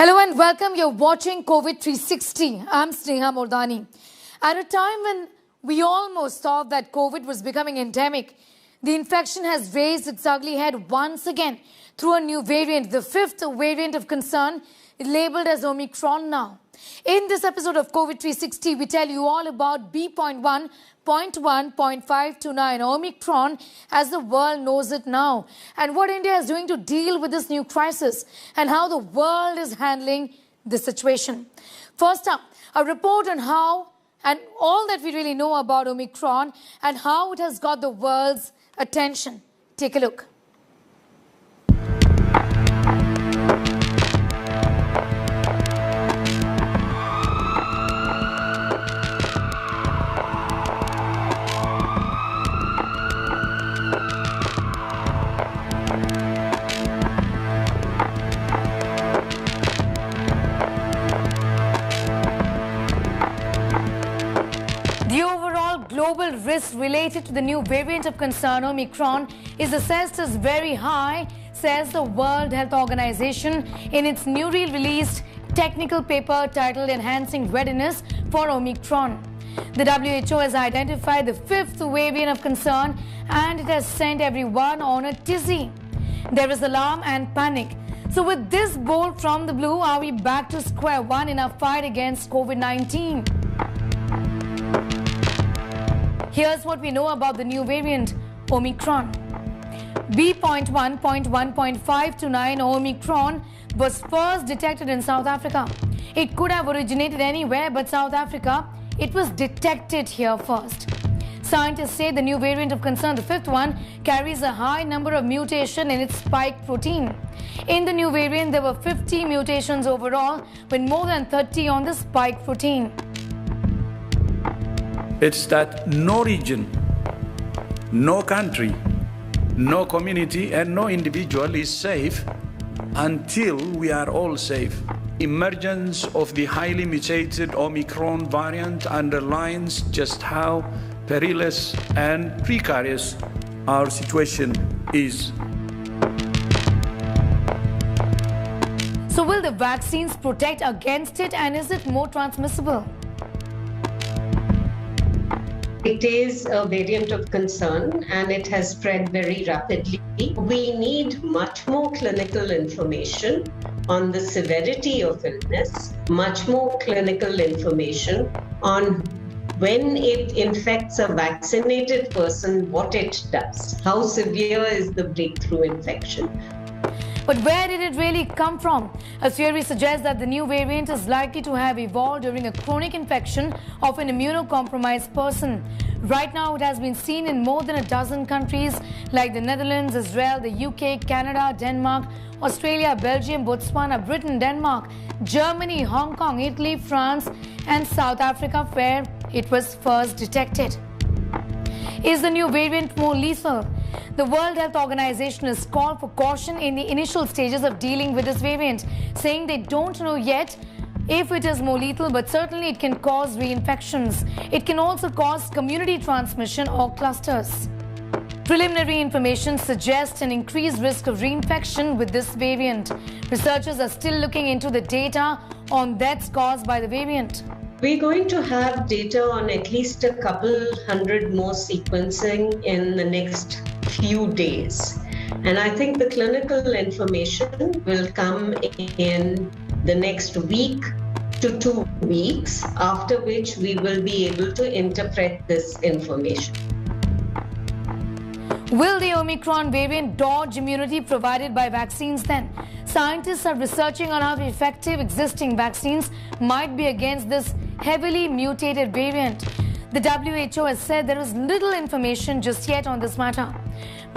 Hello and welcome. You're watching COVID 360. I'm Sneha Mordani. At a time when we almost thought that COVID was becoming endemic, the infection has raised its ugly head once again through a new variant, the fifth variant of concern, labeled as Omicron now. In this episode of COVID 360, we tell you all about B.1, .1, .529 Omicron as the world knows it now, and what India is doing to deal with this new crisis and how the world is handling the situation. First up, a report on how and all that we really know about Omicron and how it has got the world's attention. Take a look. The overall global risk related to the new variant of concern, Omicron, is assessed as very high, says the World Health Organization in its newly released technical paper titled Enhancing Readiness for Omicron. The WHO has identified the fifth variant of concern and it has sent everyone on a tizzy. There is alarm and panic. So with this bolt from the blue, are we back to square one in our fight against COVID-19? Here's what we know about the new variant, Omicron. B.1, .529 Omicron was first detected in South Africa. It could have originated anywhere but South Africa. It was detected here first. Scientists say the new variant of concern, the fifth one, carries a high number of mutations in its spike protein. In the new variant, there were 50 mutations overall, with more than 30 on the spike protein. It's that no region, no country, no community and no individual is safe until we are all safe. Emergence of the highly mutated Omicron variant underlines just how perilous and precarious our situation is. So will the vaccines protect against it, and is it more transmissible? It is a variant of concern and it has spread very rapidly. We need much more clinical information on the severity of illness, much more clinical information on when it infects a vaccinated person, what it does, how severe is the breakthrough infection. But where did it really come from? A theory suggests that the new variant is likely to have evolved during a chronic infection of an immunocompromised person. Right now, it has been seen in more than a dozen countries like the Netherlands, Israel, the UK, Canada, Denmark, Australia, Belgium, Botswana, Britain, Denmark, Germany, Hong Kong, Italy, France, and South Africa, where it was first detected. Is the new variant more lethal? The World Health Organization has called for caution in the initial stages of dealing with this variant, saying they don't know yet if it is more lethal, but certainly it can cause reinfections. It can also cause community transmission or clusters. Preliminary information suggests an increased risk of reinfection with this variant. Researchers are still looking into the data on deaths caused by the variant. We're going to have data on at least a couple hundred more sequencing in the next few days. And I think the clinical information will come in the next week to 2 weeks, after which we will be able to interpret this information. Will the Omicron variant dodge immunity provided by vaccines then? Scientists are researching on how effective existing vaccines might be against this heavily mutated variant. The WHO has said there is little information just yet on this matter.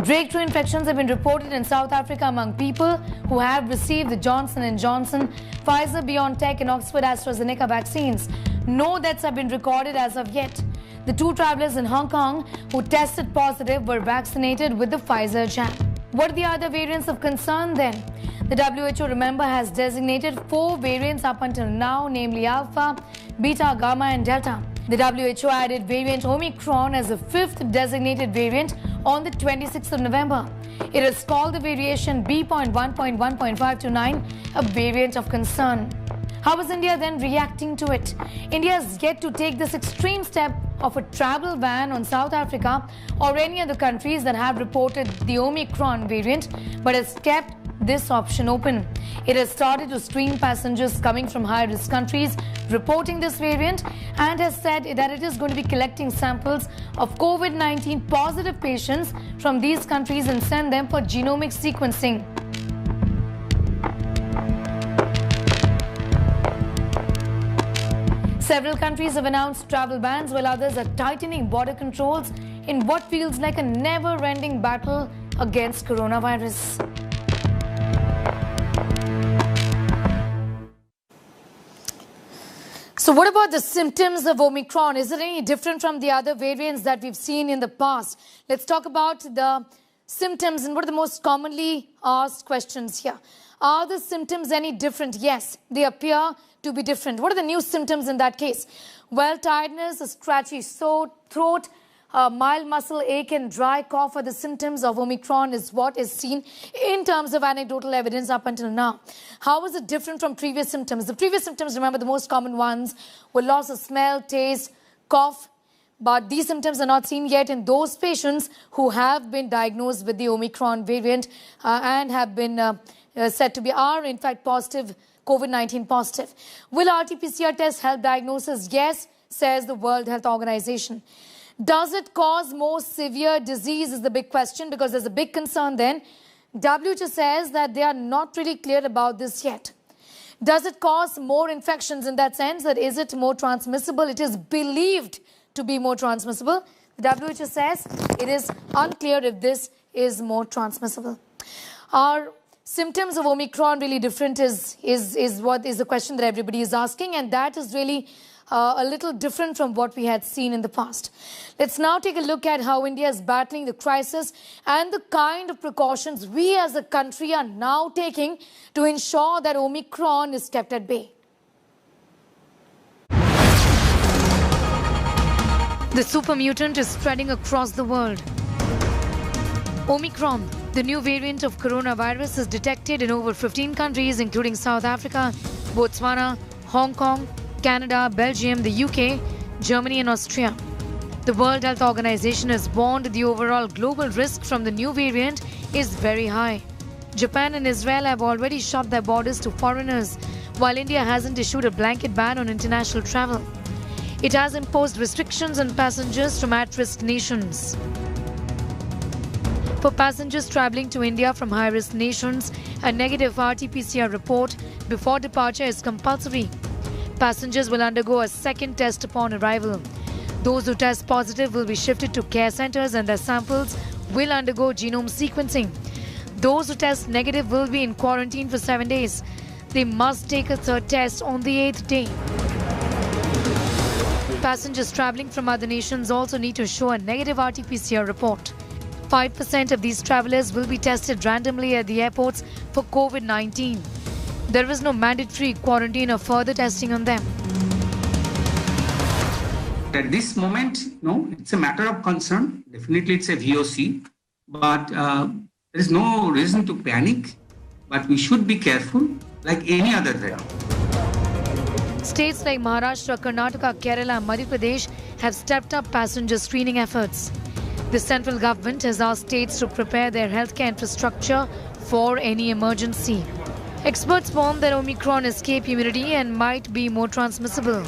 Breakthrough infections have been reported in South Africa among people who have received the Johnson & Johnson, Pfizer-BioNTech and Oxford-AstraZeneca vaccines. No deaths have been recorded as of yet. The two travelers in Hong Kong who tested positive were vaccinated with the Pfizer jab. What are the other variants of concern then? The WHO, remember, has designated 4 variants up until now, namely Alpha, Beta, Gamma and Delta. The WHO added variant Omicron as the 5th designated variant on the 26th of November. It has called the variation B.1.1.529 a variant of concern. How is India then reacting to it? India has yet to take this extreme step of a travel ban on South Africa or any other countries that have reported the Omicron variant, but has kept this option open. It has started to screen passengers coming from high-risk countries reporting this variant and has said that it is going to be collecting samples of COVID-19 positive patients from these countries and send them for genomic sequencing. Several countries have announced travel bans while others are tightening border controls in what feels like a never-ending battle against coronavirus. So what about the symptoms of Omicron? Is it any different from the other variants that we've seen in the past? Let's talk about the symptoms and what are the most commonly asked questions here. Are the symptoms any different? Yes, they appear to be different. What are the new symptoms in that case? Well, tiredness, a scratchy sore throat, mild muscle ache and dry cough are the symptoms of Omicron is what is seen in terms of anecdotal evidence up until now. How is it different from previous symptoms? The previous symptoms, remember, the most common ones were loss of smell, taste, cough. But these symptoms are not seen yet in those patients who have been diagnosed with the Omicron variant and have been said to be in fact positive, COVID-19 positive. Will RT-PCR tests help diagnosis? Yes, says the World Health Organization. Does it cause more severe disease is the big question, because there's a big concern then. WHO says that they are not really clear about this yet. Does it cause more infections in that sense? That is it more transmissible? It is believed to be more transmissible. The WHO says it is unclear if this is more transmissible. Are symptoms of Omicron really different is what is the question that everybody is asking, and that is really a little different from what we had seen in the past. Let's now take a look at how India is battling the crisis and the kind of precautions we as a country are now taking to ensure that Omicron is kept at bay. The super mutant is spreading across the world. Omicron, the new variant of coronavirus, is detected in over 15 countries, including South Africa, Botswana, Hong Kong, Canada, Belgium, the UK, Germany and Austria. The World Health Organization has warned the overall global risk from the new variant is very high. Japan and Israel have already shut their borders to foreigners, while India hasn't issued a blanket ban on international travel. It has imposed restrictions on passengers from at-risk nations. For passengers travelling to India from high-risk nations, a negative RT-PCR report before departure is compulsory. Passengers will undergo a second test upon arrival. Those who test positive will be shifted to care centres and their samples will undergo genome sequencing. Those who test negative will be in quarantine for 7 days. They must take a third test on the 8th day. Passengers travelling from other nations also need to show a negative RT-PCR report. 5% of these travellers will be tested randomly at the airports for COVID-19. There is no mandatory quarantine or further testing on them. At this moment, no, it's a matter of concern. Definitely it's a VOC, but there is no reason to panic, but we should be careful like any other variant. States like Maharashtra, Karnataka, Kerala and Madhya Pradesh have stepped up passenger screening efforts. The central government has asked states to prepare their healthcare infrastructure for any emergency. Experts warn that Omicron escape immunity and might be more transmissible.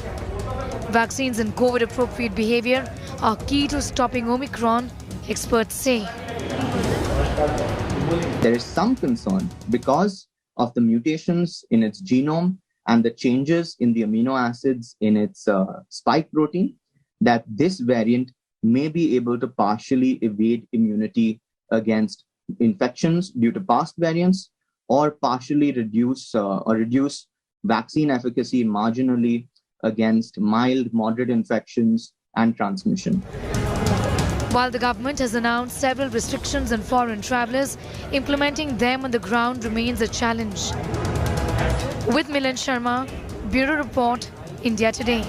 Vaccines and COVID-appropriate behavior are key to stopping Omicron, experts say. There is some concern because of the mutations in its genome and the changes in the amino acids in its spike protein, that this variant may be able to partially evade immunity against infections due to past variants, or partially reduce vaccine efficacy marginally against mild, moderate infections and transmission. While the government has announced several restrictions on foreign travellers, implementing them on the ground remains a challenge. With Milan Sharma, Bureau Report, India Today.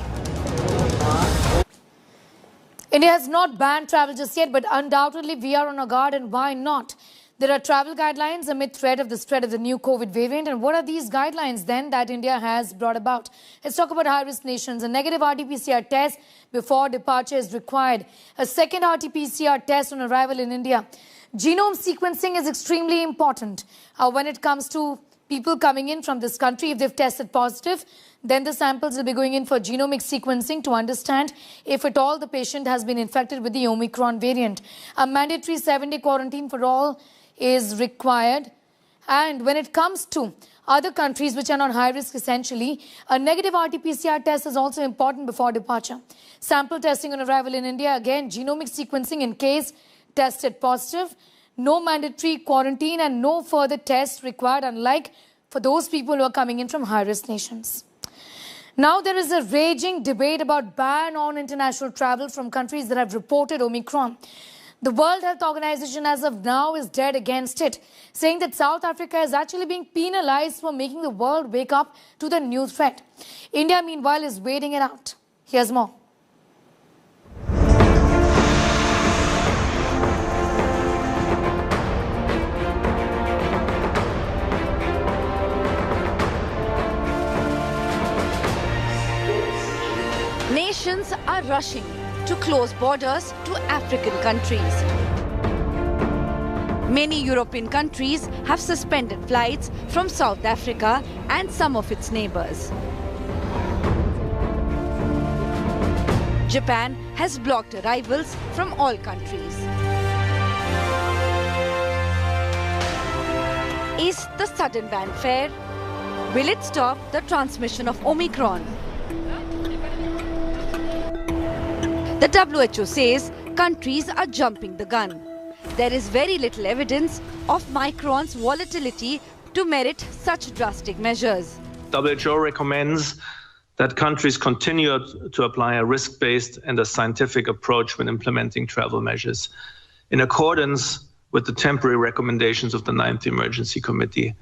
India has not banned travel just yet, but undoubtedly we are on our guard, and why not? There are travel guidelines amid threat of the spread of the new COVID variant. And what are these guidelines then that India has brought about? Let's talk about high-risk nations. A negative RT-PCR test before departure is required. A second RT-PCR test on arrival in India. Genome sequencing is extremely important when it comes to people coming in from this country. If they've tested positive, then the samples will be going in for genomic sequencing to understand if at all the patient has been infected with the Omicron variant. A mandatory 7-day quarantine for all is required. And when it comes to other countries which are not high risk, essentially, a negative RT-PCR test is also important before departure. Sample testing on arrival in India, again, genomic sequencing in case tested positive. No mandatory quarantine and no further tests required, unlike for those people who are coming in from high-risk nations. Now there is a raging debate about ban on international travel from countries that have reported Omicron. The World Health Organization as of now is dead against it, saying that South Africa is actually being penalized for making the world wake up to the new threat. India, meanwhile, is waiting it out. Here's more. Nations are rushing to close borders to African countries. Many European countries have suspended flights from South Africa and some of its neighbors. Japan has blocked arrivals from all countries. Is the sudden ban fair? Will it stop the transmission of Omicron? The WHO says countries are jumping the gun. There is very little evidence of Omicron's volatility to merit such drastic measures. WHO recommends that countries continue to apply a risk-based and a scientific approach when implementing travel measures, in accordance with the temporary recommendations of the 9th Emergency Committee.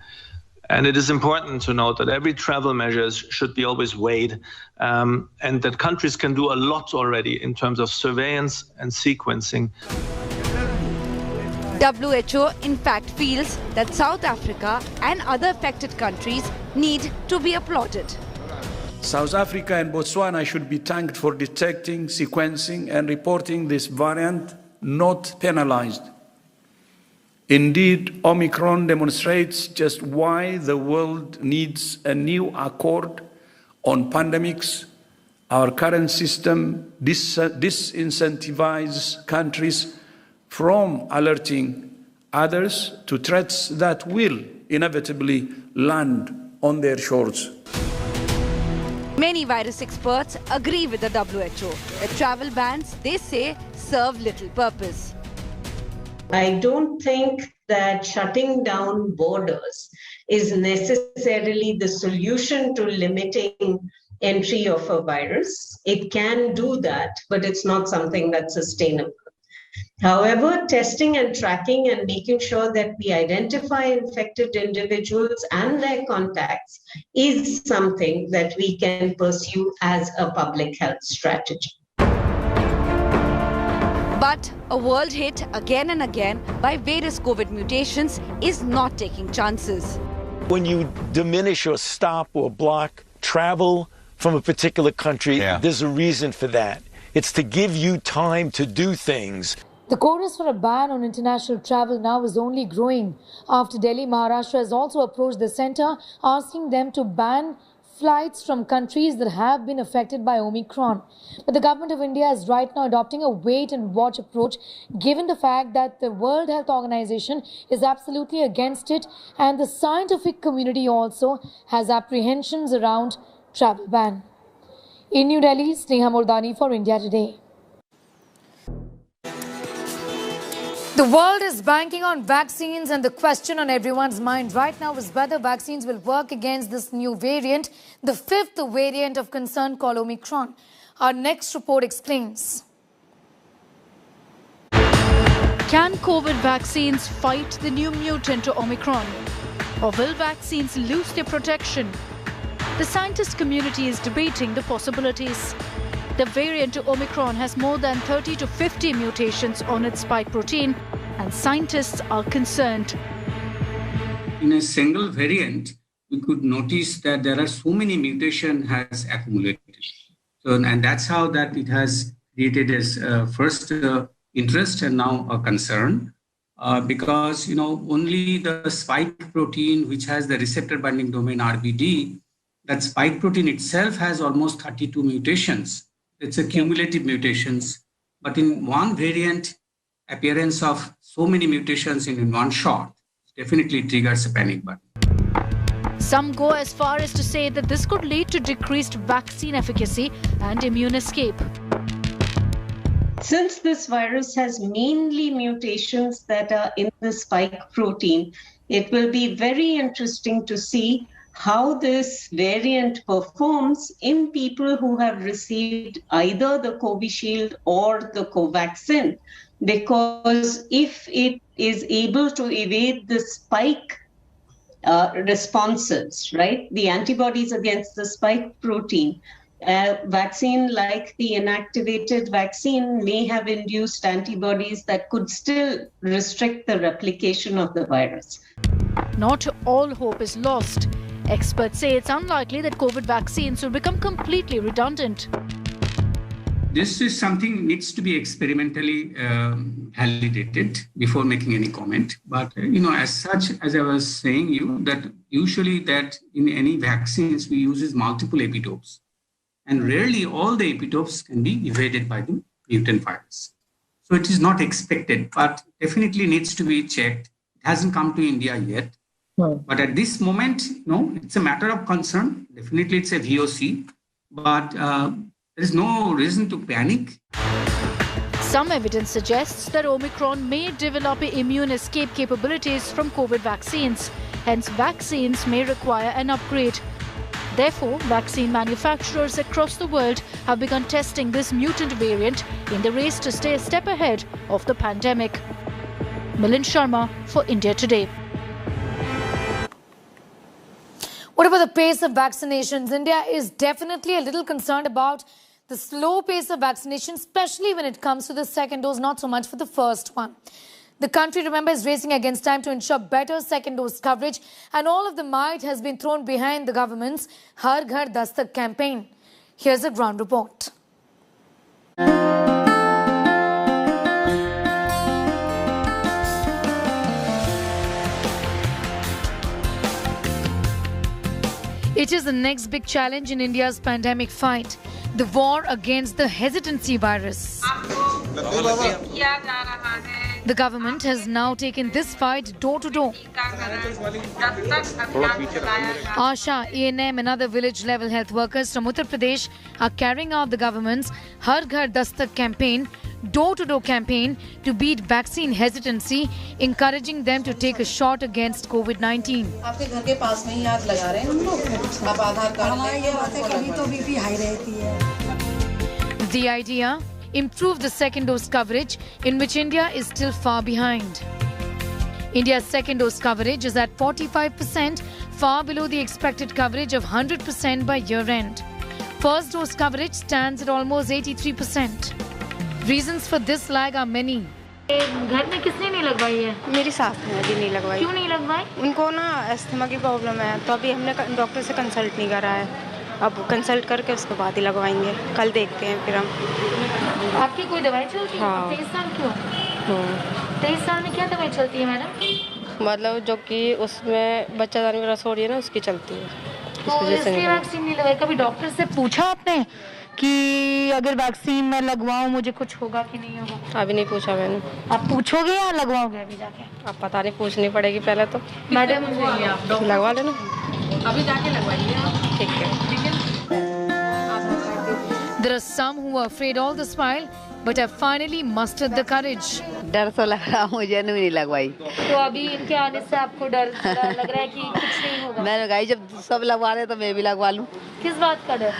And it is important to note that every travel measure should be always weighed, and that countries can do a lot already in terms of surveillance and sequencing. WHO, in fact, feels that South Africa and other affected countries need to be applauded. South Africa and Botswana should be thanked for detecting, sequencing, and reporting this variant, not penalized. Indeed, Omicron demonstrates just why the world needs a new accord on pandemics. Our current system disincentivizes countries from alerting others to threats that will inevitably land on their shores. Many virus experts agree with the WHO that travel bans, they say, serve little purpose. I don't think that shutting down borders is necessarily the solution to limiting entry of a virus. It can do that, but it's not something that's sustainable. However, testing and tracking and making sure that we identify infected individuals and their contacts is something that we can pursue as a public health strategy. But a world hit again and again by various COVID mutations is not taking chances. When you diminish or stop or block travel from a particular country, there's a reason for that. It's to give you time to do things. The chorus for a ban on international travel now is only growing after Delhi, Maharashtra has also approached the centre asking them to ban flights from countries that have been affected by Omicron. But the government of India is right now adopting a wait-and-watch approach, given the fact that the World Health Organization is absolutely against it, and the scientific community also has apprehensions around travel ban. In New Delhi, Sneha Murdani for India Today. The world is banking on vaccines, and the question on everyone's mind right now is whether vaccines will work against this new variant, the 5th variant of concern called Omicron. Our next report explains. Can COVID vaccines fight the new mutant Omicron? Or will vaccines lose their protection? The scientist community is debating the possibilities. The variant Omicron has more than 30 to 50 mutations on its spike protein, and scientists are concerned. In a single variant, we could notice that there are so many mutations has accumulated. So, and that's how that it has created as first interest and now a concern. Because only the spike protein, which has the receptor binding domain RBD, that spike protein itself has almost 32 mutations. It's a cumulative mutations, but in one variant, appearance of so many mutations in one shot definitely triggers a panic button. Some go as far as to say that this could lead to decreased vaccine efficacy and immune escape. Since this virus has mainly mutations that are in the spike protein, it will be very interesting to see how this variant performs in people who have received either the Covishield or the Covaxin, because if it is able to evade the spike responses, right, the antibodies against the spike protein, vaccine like the inactivated vaccine may have induced antibodies that could still restrict the replication of the virus. Not all hope is lost. Experts say it's unlikely that COVID vaccines will become completely redundant. This is something needs to be experimentally validated before making any comment. But as such, as I was saying you, that usually that in any vaccines we use multiple epitopes, and rarely all the epitopes can be evaded by the mutant virus. So it is not expected, but definitely needs to be checked. It hasn't come to India yet. But at this moment, it's a matter of concern. Definitely it's a VOC, but there is no reason to panic. Some evidence suggests that Omicron may develop immune escape capabilities from COVID vaccines. Hence, vaccines may require an upgrade. Therefore, vaccine manufacturers across the world have begun testing this mutant variant in the race to stay a step ahead of the pandemic. Milind Sharma for India Today. What about the pace of vaccinations? India is definitely a little concerned about the slow pace of vaccination, especially when it comes to the second dose, not so much for the first one. The country, remember, is racing against time to ensure better second dose coverage, and all of the might has been thrown behind the government's Har Ghar Dastak campaign. Here's a ground report. It is the next big challenge in India's pandemic fight, the war against the hesitancy virus. The government has now taken this fight door to door. Asha, ANM and other village-level health workers from Uttar Pradesh are carrying out the government's Har Ghar Dastak campaign, door-to-door campaign to beat vaccine hesitancy, encouraging them to take a shot against COVID-19. The idea? Improve the second dose coverage, in which India is still far behind. India's second dose coverage is at 45%, far below the expected coverage of 100% by year-end. First dose coverage stands at almost 83%. Reasons for this lag are many. घर में किसने नहीं लगवाई है? मेरी सास ने अभी नहीं लगवाई। क्यों नहीं लगवाई? उनको ना अस्थमा की प्रॉब्लम है, तो अभी हमने डॉक्टर से कंसल्ट नहीं करा है। अब कंसल्ट करके उसके बाद ही लगवाएंगे। कल देखते हैं फिर हम। आपकी कोई दवाई चलती है? हाँ। 23 साल क्यों? 23 साल में क्या दवाई चलती है मैडम? मतलब जो कि उसमें बच्चादानी में रस हो रही है ना, उसकी चलती है। तो इसलिए वैक्सीन नहीं लगवाई। कभी डॉक्टर से पूछा आपने कि अगर वैक्सीन मैं लगवाऊं मुझे कुछ होगा कि नहीं होगा? अभी नहीं पूछा मैंने। आप पूछोगे या लगवाओगे अभी जाके? अब पता नहीं, पूछनी पड़ेगी पहले तो। मैडम आप लगवा लेना, अभी जाके लगवाइए आप। ठीक है। There are some who are afraid all this while, but have finally mustered the courage. डर तो लग रहा, मुझे नहीं लगवाई। तो अभी इनके आने से आपको डर लग रहा है कि कुछ नहीं होगा? मैंने लगाई, जब सब लगवा रहे तो मैं भी लगवा लूं। किस बात का डर?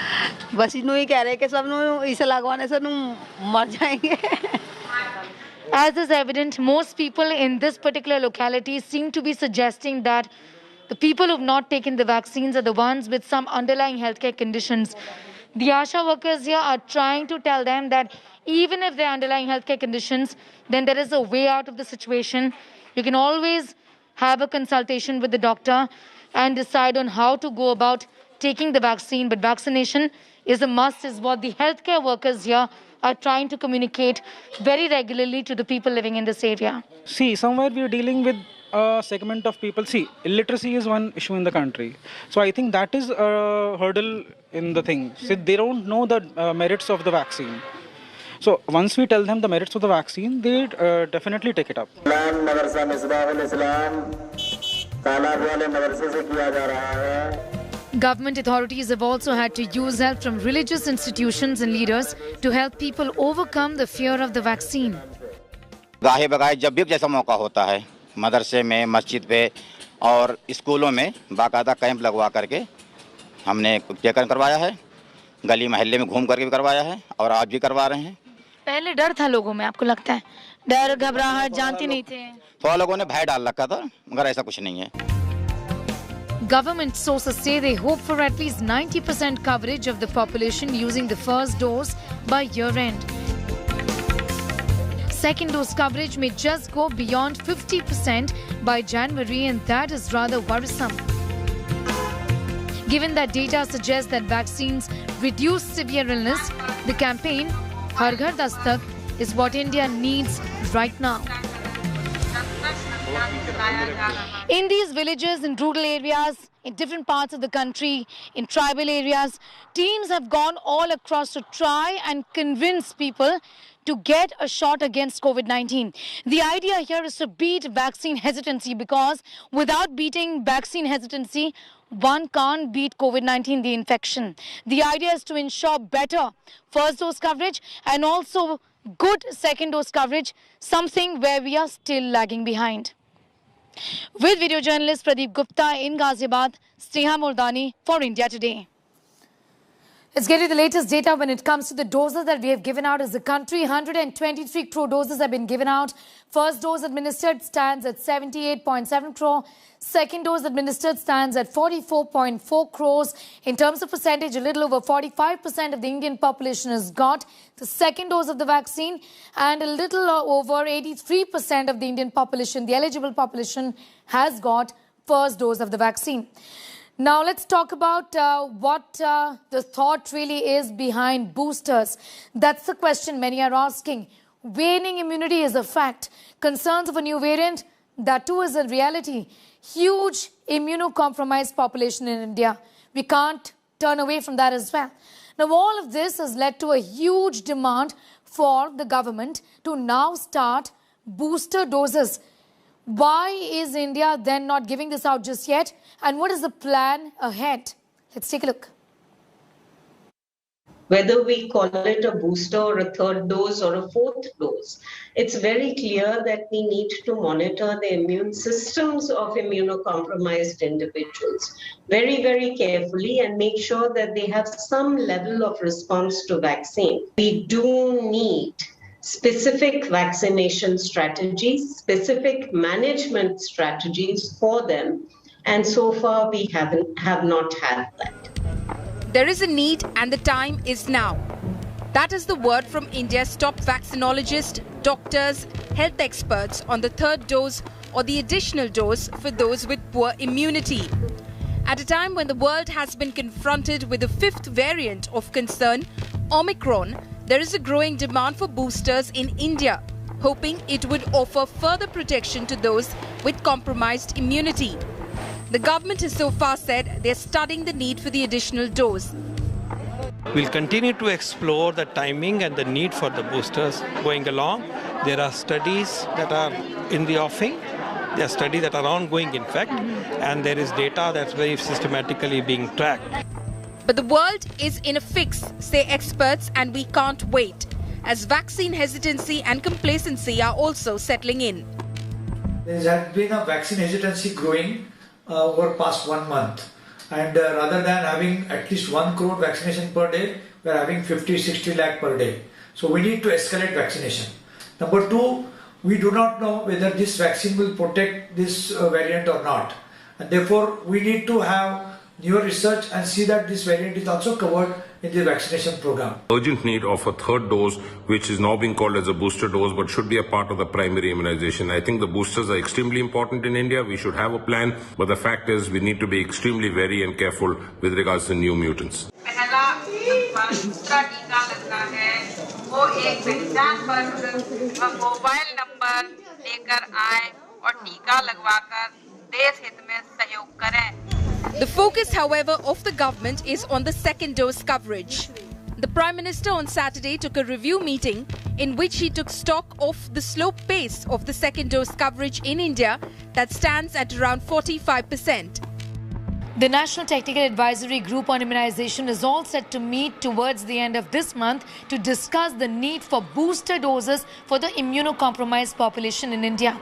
बस इन्हों ही कह रहे कि सब इसे लगवाने से मर जाएंगे। As is evident, most people in this particular locality seem to be suggesting that the people who have not taken the vaccines are the ones with some underlying healthcare conditions. The ASHA workers here are trying to tell them that even if there are underlying healthcare conditions, then there is a way out of the situation. You can always have a consultation with the doctor and decide on how to go about taking the vaccine. But vaccination is a must, is what the healthcare workers here are trying to communicate very regularly to the people living in this area. See, somewhere we are dealing with a segment of people. See, illiteracy is one issue in the country. So I think that is a hurdle in the thing. See, they don't know the merits of the vaccine. So once we tell them the merits of the vaccine, they definitely take it up. Government authorities have also had to use help from religious institutions and leaders to help people overcome the fear of the vaccine. गाहे बगाए जब भी जैसा मौका होता है, मदरसे में, मस्जिद पे और स्कूलों में बाकायदा कैंप लगवा करके हमने टीकाकरण करवाया है, गली मोहल्ले में घूम करके भी करवाया है और आज भी करवा रहे हैं। पहले डर था लोगों में, आपको लगता है? डर, घबराहट, जानते नहीं थे? थोड़ा लोगों ने भय डाल रखा था, मगर ऐसा कुछ नहीं है। Government sources say they hope for at least 90% coverage of the population using the first dose by year-end. Second dose coverage may just go beyond 50% by January, and that is rather worrisome. Given that data suggests that vaccines reduce severe illness, the campaign Har Ghar Dastak is what India needs right now. In these villages, in rural areas, in different parts of the country, in tribal areas, teams have gone all across to try and convince people to get a shot against COVID-19. The idea here is to beat vaccine hesitancy, because without beating vaccine hesitancy, one can't beat COVID-19, the infection. The idea is to ensure better first dose coverage and also good second dose coverage, something where we are still lagging behind. With video journalist Pradeep Gupta in Ghaziabad, Sneha Mordani for India Today. Let's get you the latest data when it comes to the doses that we have given out as a country. 123 crore doses have been given out. First dose administered stands at 78.7 crore. Second dose administered stands at 44.4 crores. In terms of percentage, a little over 45% of the Indian population has got the second dose of the vaccine, and a little over 83% of the Indian population, the eligible population, has got first dose of the vaccine. Now let's talk about what the thought really is behind boosters. That's the question many are asking. Waning immunity is a fact. Concerns of a new variant, that too is a reality. Huge immunocompromised population in India. We can't turn away from that as well. Now all of this has led to a huge demand for the government to now start booster doses. Why is India then not giving this out just yet? And what is the plan ahead? Let's take a look. Whether we call it a booster or a third dose or a fourth dose, it's very clear that we need to monitor the immune systems of immunocompromised individuals very, very carefully and make sure that they have some level of response to vaccine. We do need specific vaccination strategies, specific management strategies for them, and so far we have not had that. There is a need and the time is now. That is the word from India's top vaccinologists, doctors, health experts on the third dose or the additional dose for those with poor immunity. At a time when the world has been confronted with the fifth variant of concern, Omicron, there is a growing demand for boosters in India, hoping it would offer further protection to those with compromised immunity. The government has so far said they are studying the need for the additional dose. We'll continue to explore the timing and the need for the boosters going along. There are studies that are in the offing. There are studies that are ongoing, in fact, and there is data that's very systematically being tracked. But the world is in a fix, say experts, and we can't wait, as vaccine hesitancy and complacency are also settling in. There has been a vaccine hesitancy growing over past 1 month, and rather than having at least 1 crore vaccination per day, we are having 50-60 lakh per day. So we need to escalate vaccination. Number 2, we do not know whether this vaccine will protect this variant or not, and therefore we need to have newer research and see that this variant is also covered in the vaccination program. Urgent need of a third dose, which is now being called as a booster dose, but should be a part of the primary immunization. I think the boosters are extremely important in India. We should have a plan, but the fact is we need to be extremely wary and careful with regards to new mutants. The focus, however, of the government is on the second dose coverage. The Prime Minister on Saturday took a review meeting in which he took stock of the slow pace of the second dose coverage in India that stands at around 45%. The National Technical Advisory Group on Immunization is all set to meet towards the end of this month to discuss the need for booster doses for the immunocompromised population in India.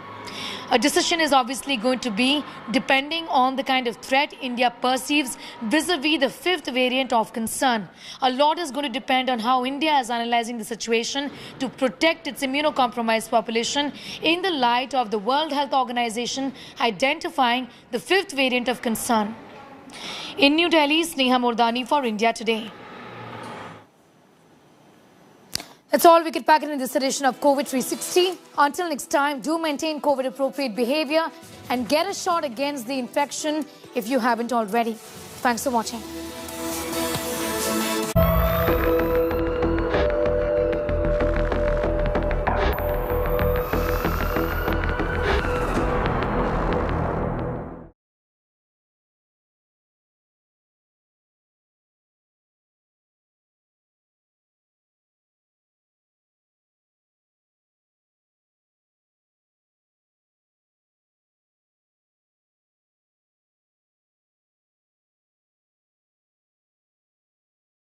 A decision is obviously going to be depending on the kind of threat India perceives vis-a-vis the fifth variant of concern. A lot is going to depend on how India is analyzing the situation to protect its immunocompromised population in the light of the World Health Organization identifying the fifth variant of concern. In New Delhi, Sneha Murdani for India Today. That's all we could pack in this edition of COVID 360. Until next time, do maintain COVID-appropriate behavior and get a shot against the infection if you haven't already. Thanks for watching.